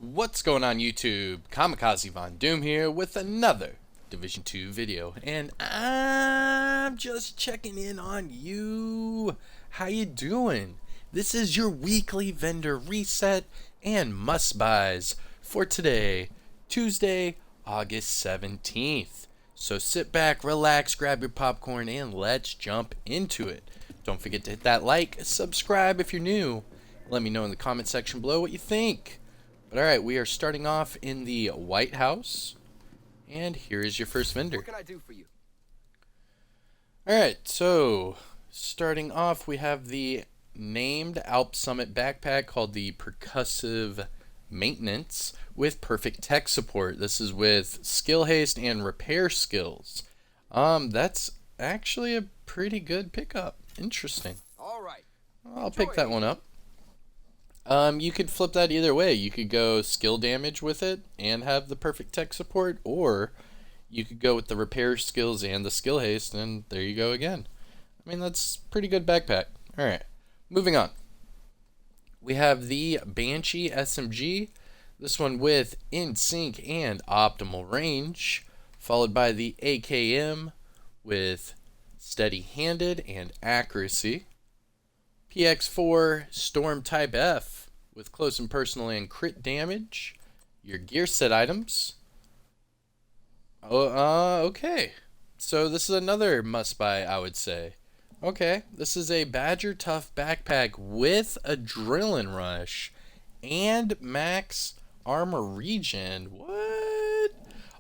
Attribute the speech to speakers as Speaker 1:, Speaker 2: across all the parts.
Speaker 1: What's going on YouTube? Kamikazevondoom here with another Division 2 video, and I'm just checking in on you. How you doing? This is your weekly vendor reset and must-buys for today, Tuesday, August 17th. So sit back, relax, grab your popcorn, and let's jump into it. Don't forget to hit that like, subscribe if you're new. Let me know in the comment section below what you think. But alright, we are starting off in the White House. And here is your first vendor.
Speaker 2: What can I do for you?
Speaker 1: Alright, so starting off we have the named Alp Summit backpack called the Percussive Maintenance with perfect tech support. This is with skill haste and repair skills. That's actually a pretty good pickup. Interesting.
Speaker 2: Alright.
Speaker 1: I'll pick that one up. You could flip that either way. You could go skill damage with it and have the perfect tech support, or you could go with the repair skills and the skill haste, and there you go again. I mean, that's pretty good backpack. Alright, moving on. We have the Banshee SMG, this one with in sync and optimal range, followed by the AKM with steady handed and accuracy. PX4 Storm Type F with close and personal and crit damage. Your gear set items. Okay. So this is another must buy, I would say. Okay, this is a Badger Tough backpack with Adrenaline Rush and max armor regen. What?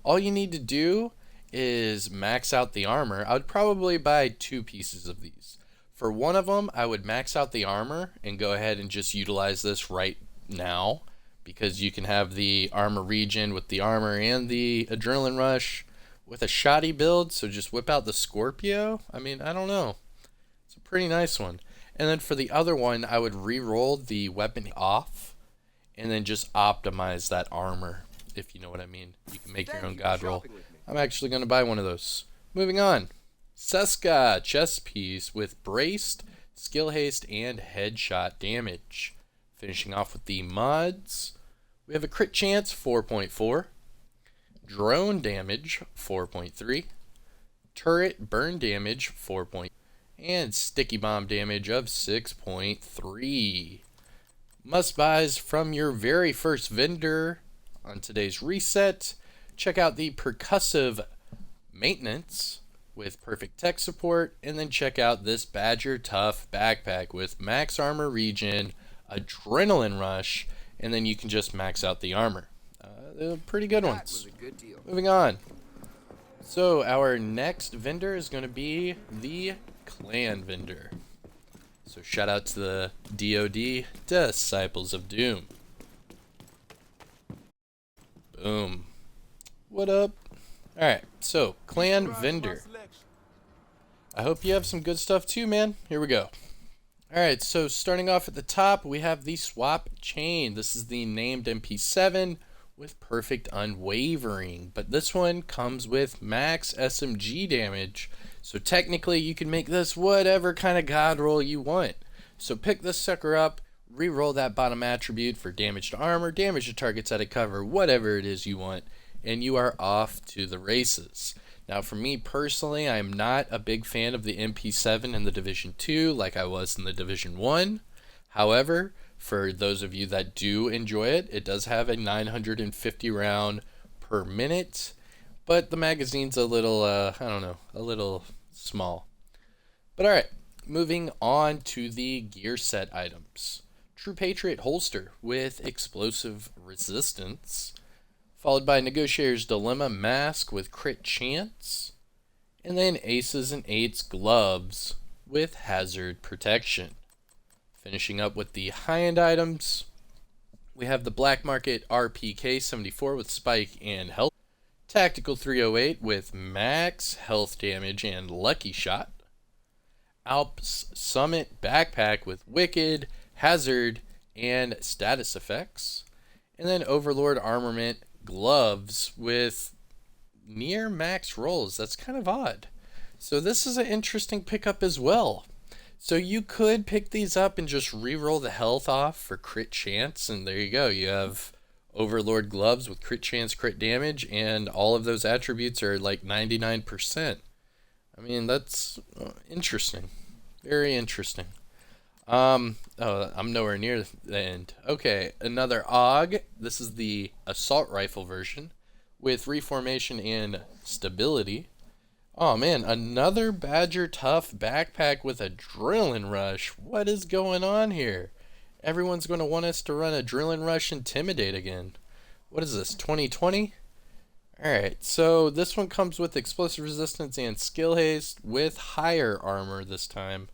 Speaker 1: All you need to do is max out the armor. I would probably buy 2 pieces of these. For one of them, I would max out the armor and go ahead and just utilize this right now, because you can have the armor regen with the armor and the adrenaline rush with a shoddy build, so just whip out the Scorpio. I mean, I don't know. It's a pretty nice one. And then for the other one, I would re-roll the weapon off and then just optimize that armor, if you know what I mean. You can make your own god roll. I'm actually going to buy one of those. Moving on. Seska chest piece with braced, skill haste, and headshot damage. Finishing off with the mods, we have a crit chance 4.4, drone damage 4.3, turret burn damage 4. And sticky bomb damage of 6.3. Must buys from your very first vendor on today's reset. Check out the Percussive Maintenance with perfect tech support, and then check out this Badger Tough backpack with max armor regen, adrenaline rush, and then you can just max out the armor. They're pretty good ones. Moving on. So our next vendor is going to be the clan vendor. So shout out to the DoD, Disciples of Doom. Boom. What up? Alright, so clan vendor. I hope you have some good stuff too, man. Here we go. Alright, so starting off at the top, we have the swap chain. This is the named MP7 with perfect unwavering, but this one comes with max SMG damage. So technically you can make this whatever kind of god roll you want. So pick this sucker up, re-roll that bottom attribute for damage to armor, damage to targets out of cover, whatever it is you want, and you are off to the races. Now for me personally, I am not a big fan of the MP7 in the Division 2 like I was in the Division 1. However, for those of you that do enjoy it, it does have a 950 round per minute, but the magazine's a little, I don't know, a little small. But alright, moving on to the gear set items. True Patriot holster with explosive resistance, followed by Negotiator's Dilemma mask with crit chance, and then Aces and Eights gloves with hazard protection. Finishing up with the high-end items, we have the Black Market RPK 74 with spike and health, Tactical 308 with max health damage and lucky shot, Alps Summit backpack with wicked, hazard, and status effects, and then Overlord Armament gloves with near max rolls. That's kind of odd. So this is an interesting pickup as well. So you could pick these up and just re-roll the health off for crit chance, and there you go. You have Overlord gloves with crit chance, crit damage, and all of those attributes are like 99%. I mean, that's interesting. Very interesting. Oh, I'm nowhere near the end. Okay, another AUG. This is the assault rifle version with reformation and stability. Oh man, another Badger Tough backpack with adrenaline rush. What is going on here? Everyone's going to want us to run adrenaline rush intimidate again. What is this, 2020? Alright, so this one comes with explosive resistance and skill haste with higher armor this time.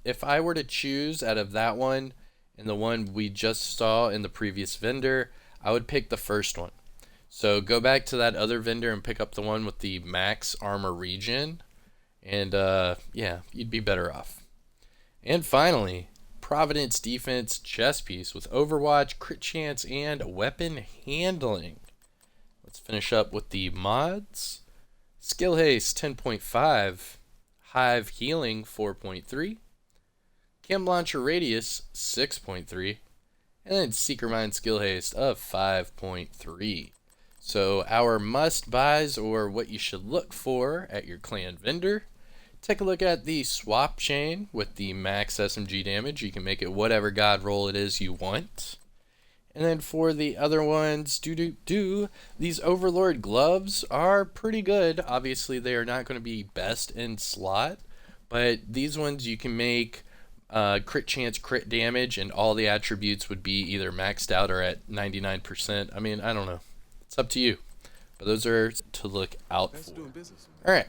Speaker 1: If I were to choose out of that one and the one we just saw in the previous vendor, I would pick the first one. So go back to that other vendor and pick up the one with the max armor regen, and yeah, you'd be better off. And finally, Providence Defense chest piece with Overwatch, crit chance, and weapon handling. Let's finish up with the mods. Skill haste 10.5, Hive healing 4.3, Chem launcher radius 6.3, and then Seeker Mine skill haste of 5.3. So our must buys, or what you should look for at your clan vendor. Take a look at the swap chain with the max SMG damage. You can make it whatever god roll it is you want. And then for the other ones, these Overlord gloves are pretty good. Obviously they are not going to be best in slot, but these ones you can make crit chance, crit damage, and all the attributes would be either maxed out or at 99%. I mean, I don't know. It's up to you. But those are to look out for. Alright,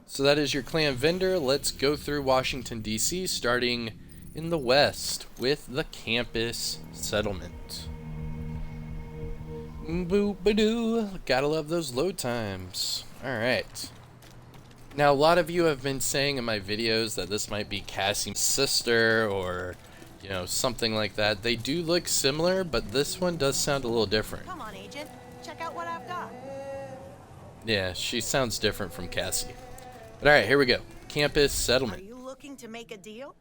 Speaker 1: so that is your clan vendor. Let's go through Washington, D.C., starting in the west with the campus settlement. Boop-a-doo. Gotta love those load times. Alright. Now, a lot of you have been saying in my videos that this might be Cassie's sister or, you know, something like that. They do look similar, but this one does sound a little different.
Speaker 2: Come on, Agent. Check out what I've got.
Speaker 1: Yeah, she sounds different from Cassie. But alright, here we go. Campus settlement.
Speaker 2: Are you looking to make a deal?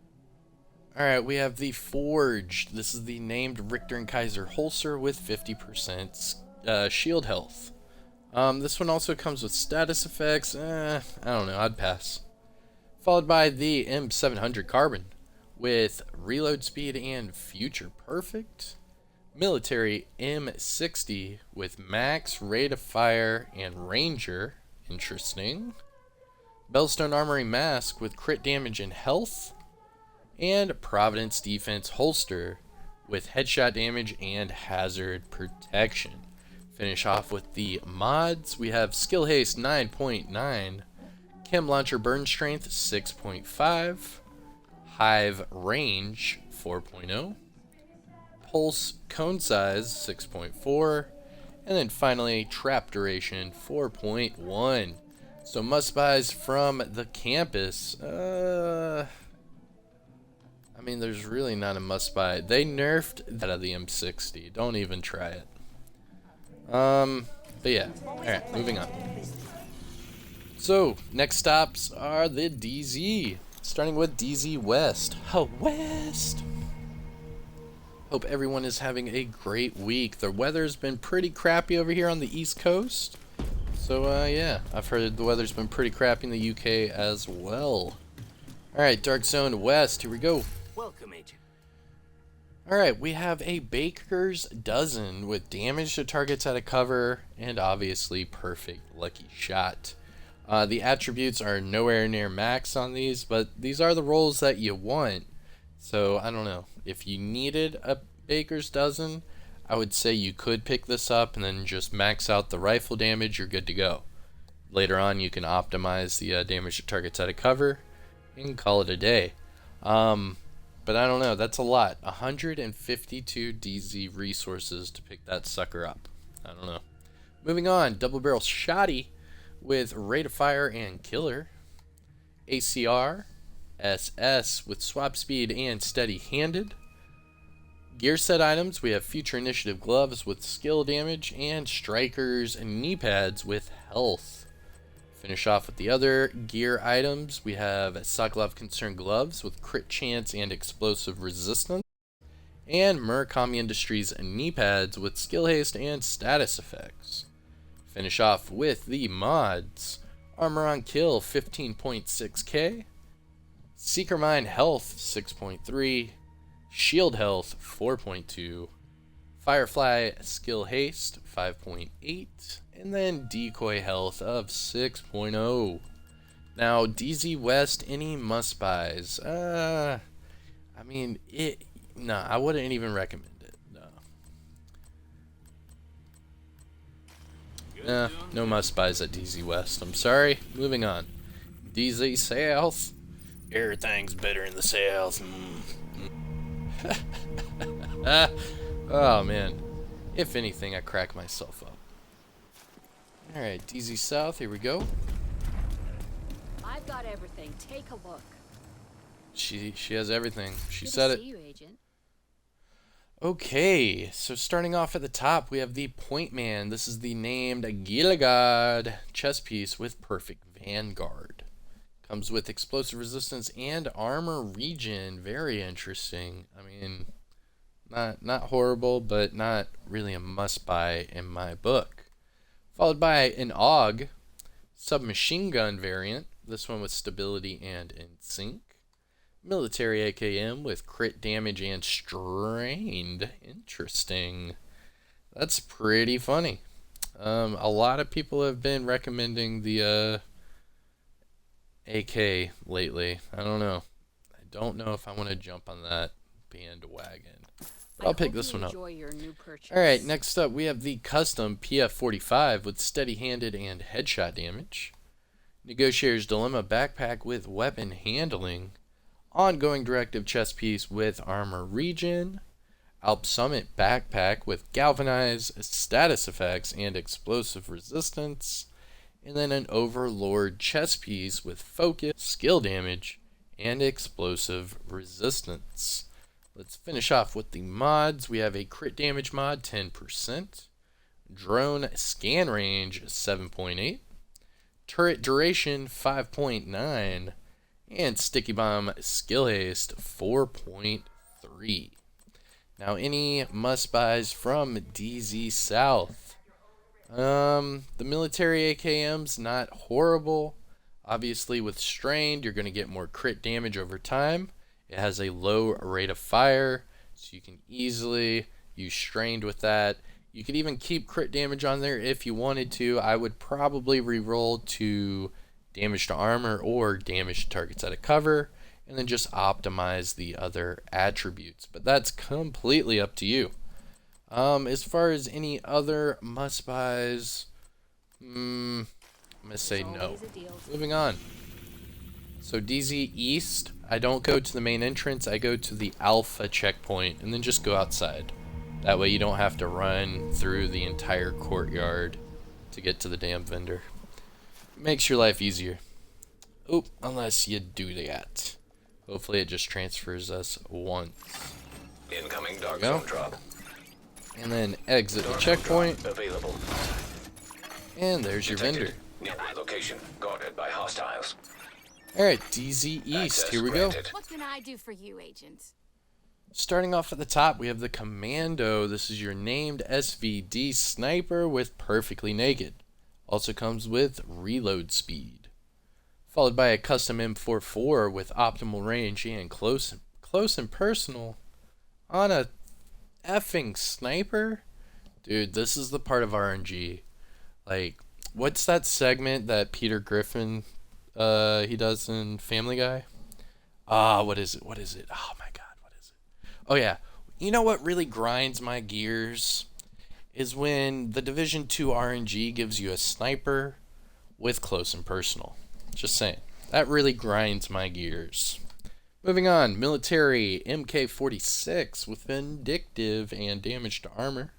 Speaker 1: Alright, we have the Forged. This is the named Richter and Kaiser holster with 50% shield health. This one also comes with status effects. I don't know, I'd pass. Followed by the M700 Carbon with reload speed and future perfect. Military M60 with max rate of fire and ranger. Interesting. Bellstone Armory Mask with crit damage and health. And Providence Defense holster with headshot damage and hazard protection. Finish off with the mods. We have skill haste 9.9, Chem launcher burn strength 6.5, Hive range 4.0, pulse cone size 6.4, and then finally trap duration 4.1. So must buys from the campus. I mean, there's really not a must buy. They nerfed that of the M60. Don't even try it. But yeah. Alright, moving on. So, next stops are the DZ. Starting with DZ West. Oh, West! Hope everyone is having a great week. The weather's been pretty crappy over here on the East Coast. So, yeah. I've heard the weather's been pretty crappy in the UK as well. Alright, Dark Zone West. Here we go.
Speaker 3: Welcome, Agent.
Speaker 1: Alright, we have a Baker's Dozen with damage to targets out of cover and obviously perfect lucky shot. The attributes are nowhere near max on these, but these are the rolls that you want. So, I don't know. If you needed a Baker's Dozen, I would say you could pick this up and then just max out the rifle damage. You're good to go. Later on, you can optimize the damage to targets out of cover and call it a day. But I don't know, that's a lot. 152 DZ resources to pick that sucker up. I don't know. Moving on, double barrel shotty with rate of fire and killer. ACR, SS with swap speed and steady handed. Gear set items, we have future initiative gloves with skill damage and strikers and knee pads with health. Finish off with the other gear items. We have Sokolov Concern gloves with crit chance and explosive resistance, and Murakami Industries knee pads with skill haste and status effects. Finish off with the mods. Armor on kill 15.6k, Seeker Mine health 6.3, shield health 4.2, Firefly skill haste 5.8, and then decoy health of 6.0. Now DZ West, any must buys? I mean I wouldn't even recommend it. No must buys at DZ West. I'm sorry. Moving on. DZ South. Everything's better in the South. Oh man. If anything, I crack myself up. Alright, DZ South, here we go.
Speaker 3: I've got everything. Take a look.
Speaker 1: She has everything. She
Speaker 3: Good
Speaker 1: said
Speaker 3: to
Speaker 1: it.
Speaker 3: see you, Agent.
Speaker 1: Okay, so starting off at the top, we have the Point Man. This is the named Gilligard chess piece with perfect Vanguard. Comes with explosive resistance and armor regen. Very interesting. I mean, not horrible, but not really a must-buy in my book. Followed by an AUG submachine gun variant. This one with stability and in sync. Military AKM with crit damage and strained. Interesting. That's pretty funny. A lot of people have been recommending the AK lately. I don't know. I don't know if I want to jump on that bandwagon. But I'll pick this one up. Alright, next up we have the custom PF45 with steady-handed and headshot damage. Negotiator's Dilemma backpack with weapon handling. Ongoing directive chest piece with armor regen. Alp Summit backpack with galvanize, status effects, and explosive resistance. And then an Overlord chest piece with focus, skill damage, and explosive resistance. Let's finish off with the mods. We have a crit damage mod, 10%. Drone scan range, 7.8. Turret duration, 5.9. And Sticky Bomb skill haste, 4.3. Now, any must-buys from DZ South? The military AKM's not horrible. Obviously, with strained, you're going to get more crit damage over time. It has a low rate of fire, so you can easily use strained with that. You could even keep crit damage on there if you wanted to. I would probably reroll to damage to armor or damage to targets out of cover, and then just optimize the other attributes. But that's completely up to you. As far as any other must-buys, I'm going to say no. Moving on. So DZ East, I don't go to the main entrance. I go to the Alpha checkpoint and then just go outside. That way you don't have to run through the entire courtyard to get to the damn vendor. It makes your life easier. Oh, unless you do that. Hopefully it just transfers us once.
Speaker 4: Incoming dark zone drop.
Speaker 1: And then exit the checkpoint.
Speaker 4: Available.
Speaker 1: And there's your vendor.
Speaker 4: Nearby location guarded by hostiles.
Speaker 1: Alright, DZ East,
Speaker 4: Access
Speaker 1: here we go.
Speaker 4: granted.
Speaker 3: What can I do for you, Agent?
Speaker 1: Starting off at the top, we have the Commando. This is your named SVD sniper with perfectly naked. Also comes with reload speed. Followed by a custom M44 with optimal range and close and personal on a effing sniper. Dude, this is the part of RNG. Like, what's that segment that Peter Griffin he does in Family Guy? What is it? Oh my god, what is it? Oh yeah. You know what really grinds my gears is when the Division 2 RNG gives you a sniper with close and personal. Just saying. That really grinds my gears. Moving on, military MK46 with vindictive and damage to armor.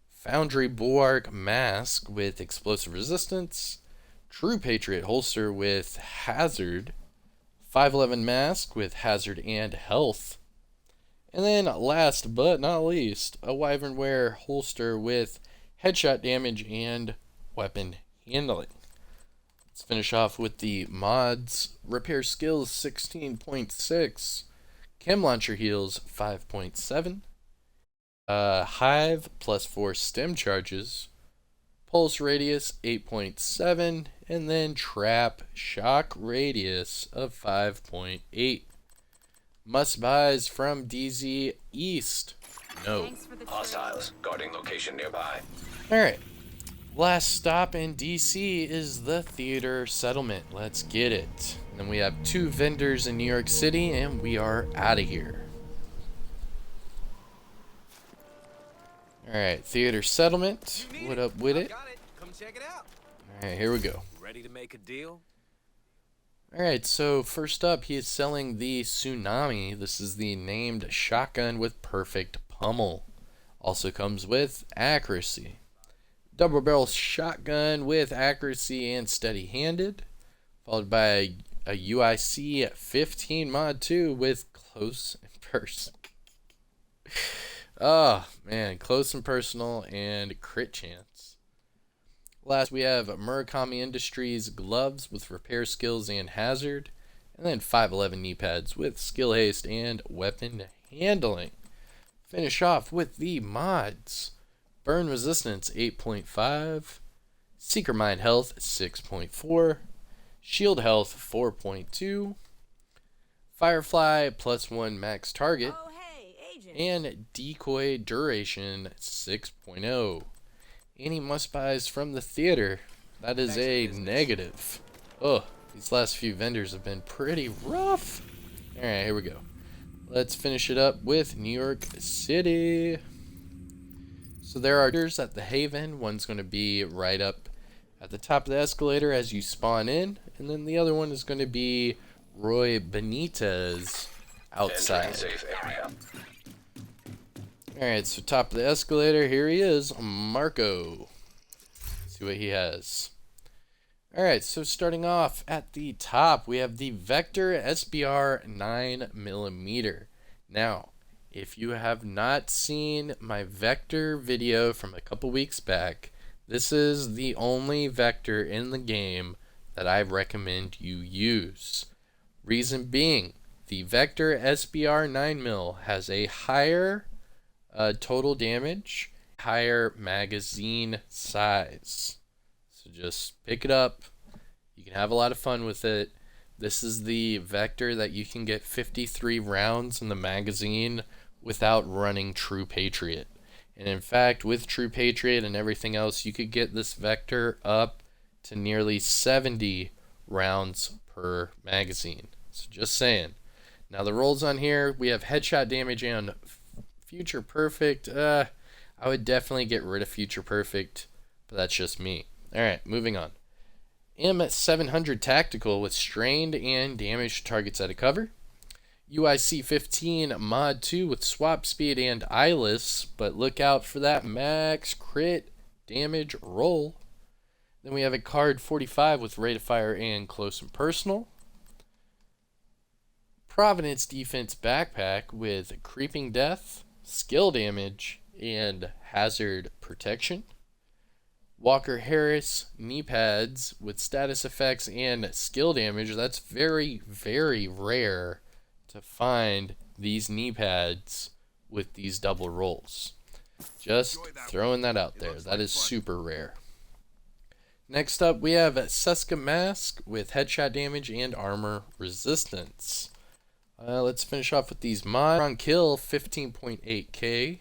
Speaker 1: Foundry Bulwark mask with explosive resistance. True Patriot holster with hazard. 511 mask with hazard and health. And then last but not least, a Wyvernware holster with headshot damage and weapon handling. Let's finish off with the mods. Repair skills 16.6. Chem launcher heals 5.7. Hive +4 stem charges. Pulse radius 8.7. And then trap shock radius of 5.8. Must buys from DZ East. No.
Speaker 3: Thanks for the
Speaker 4: Hostiles guarding location nearby.
Speaker 1: Alright. Last stop in DC is the theater settlement. Let's get it. And then we have 2 vendors in New York City, and we are out of here. Alright, theater settlement. What up with it?
Speaker 5: Got it. Come check it out.
Speaker 1: Alright, here we go.
Speaker 5: Ready to make a deal?
Speaker 1: Alright, so first up, he is selling the Tsunami. This is the named shotgun with perfect pummel. Also comes with accuracy. Double barrel shotgun with accuracy and steady handed. Followed by a UIC 15 mod 2 with close and personal. Oh man, close and personal and crit chance. Last, we have Murakami Industries gloves with repair skills and hazard, and then 511 knee pads with skill haste and weapon handling. Finish off with the mods. Burn resistance 8.5, Seeker Mind health 6.4, Shield health 4.2, Firefly +1 max target,
Speaker 2: Oh, hey, agent.
Speaker 1: and decoy duration 6.0. Any must buys from the theater. That is a negative. Oh, these last few vendors have been pretty rough. Alright, here we go. Let's finish it up with New York City. So there are vendors at the Haven. One's going to be right up at the top of the escalator as you spawn in. And then the other one is going to be Roy Benitez outside.
Speaker 4: Entering safe area.
Speaker 1: Alright, so top of the escalator, here he is, Marco. Let's see what he has. Alright, so starting off at the top, we have the Vector SBR 9mm. Now, if you have not seen my Vector video from a couple weeks back, this is the only Vector in the game that I recommend you use. Reason being, the Vector SBR 9mm has a higher total damage, higher magazine size. So just pick it up. You can have a lot of fun with it. This is the Vector that you can get 53 rounds in the magazine without running True Patriot. And in fact, with True Patriot and everything else, you could get this Vector up to nearly 70 rounds per magazine. So just saying. Now the rolls on here, we have headshot damage and Future Perfect. I would definitely get rid of Future Perfect, but that's just me. Alright, moving on. M700 Tactical with strained and damaged targets out of cover. UIC 15 Mod 2 with swap speed and eyeless, but look out for that max crit damage roll. Then we have a card 45 with rate of fire and close and personal. Providence Defense Backpack with creeping death, skill damage, and hazard protection. Walker Harris knee pads with status effects and skill damage. That's very, very rare to find these knee pads with these double rolls. Just throwing that out there. That is super rare. Next up, we have Seska Mask with headshot damage and armor resistance. Let's finish off with these mods. On kill 15.8k.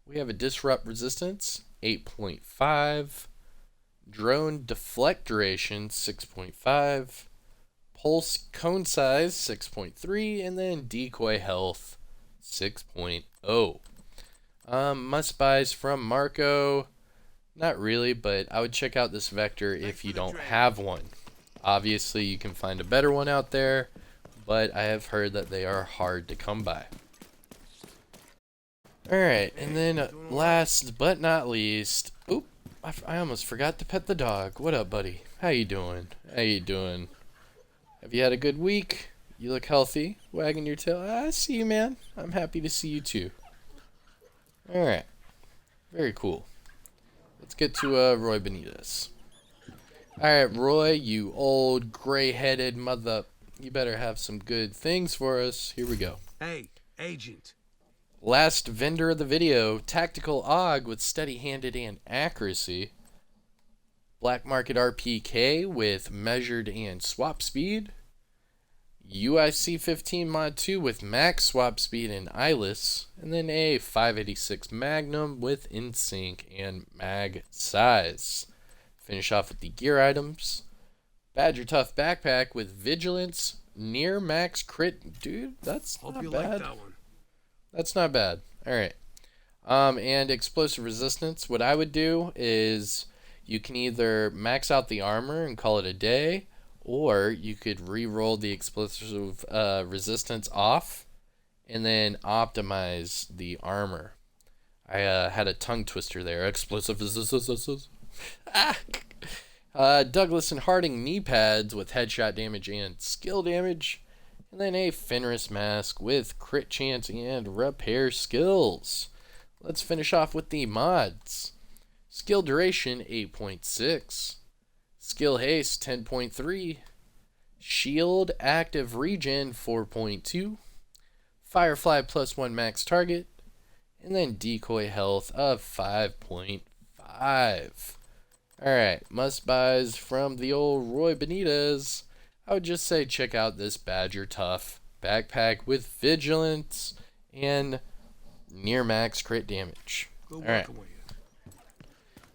Speaker 1: We have a disrupt resistance 8.5. Drone deflect duration 6.5. Pulse cone size 6.3, and then decoy health 6.0. Must buys from Marco. Not really, but I would check out this Vector if you don't have one. Obviously, you can find a better one out there, but I have heard that they are hard to come by. Alright, and then last but not least, oop, I almost forgot to pet the dog. What up, buddy? How you doing? How you doing? Have you had a good week? You look healthy, wagging your tail. I see you, man. I'm happy to see you too. Alright, very cool. Let's get to Roy Benitez. Alright, Roy, you old gray-headed mother. You better have some good things for us. Here we go.
Speaker 6: Hey, agent.
Speaker 1: Last vendor of the video, Tactical AUG with steady-handed and accuracy. Black Market RPK with measured and swap speed. UIC 15 Mod 2 with max swap speed and eyeless. And then a 586 Magnum with in-sync and mag size. Finish off with the gear items. Badger Tough Backpack with vigilance, near max crit. Dude, that's
Speaker 6: Hope
Speaker 1: not
Speaker 6: you
Speaker 1: bad.
Speaker 6: like that one.
Speaker 1: That's not bad. All right. And explosive resistance. What I would do is you can either max out the armor and call it a day, or you could re-roll the explosive resistance off and then optimize the armor. I had a tongue twister there. Explosive resistance. Douglas and Harding knee pads with headshot damage and skill damage. And then a Fenris mask with crit chance and repair skills. Let's finish off with the mods. Skill duration 8.6. Skill haste 10.3. Shield active regen 4.2. Firefly +1 max target. And then decoy health of 5.5. Alright, must buys from the old Roy Benitez. I would just say check out this Badger Tough backpack with vigilance and near max crit damage. Alright,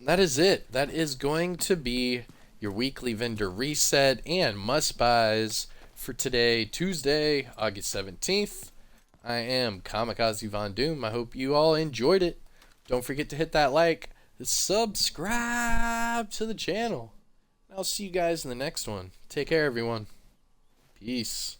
Speaker 1: that is it. That is going to be your weekly vendor reset and must buys for today, Tuesday, August 17th. I am Kamikazevondoom. I hope you all enjoyed it. Don't forget to hit that like, subscribe to the channel. I'll see you guys in the next one. Take care, everyone. Peace.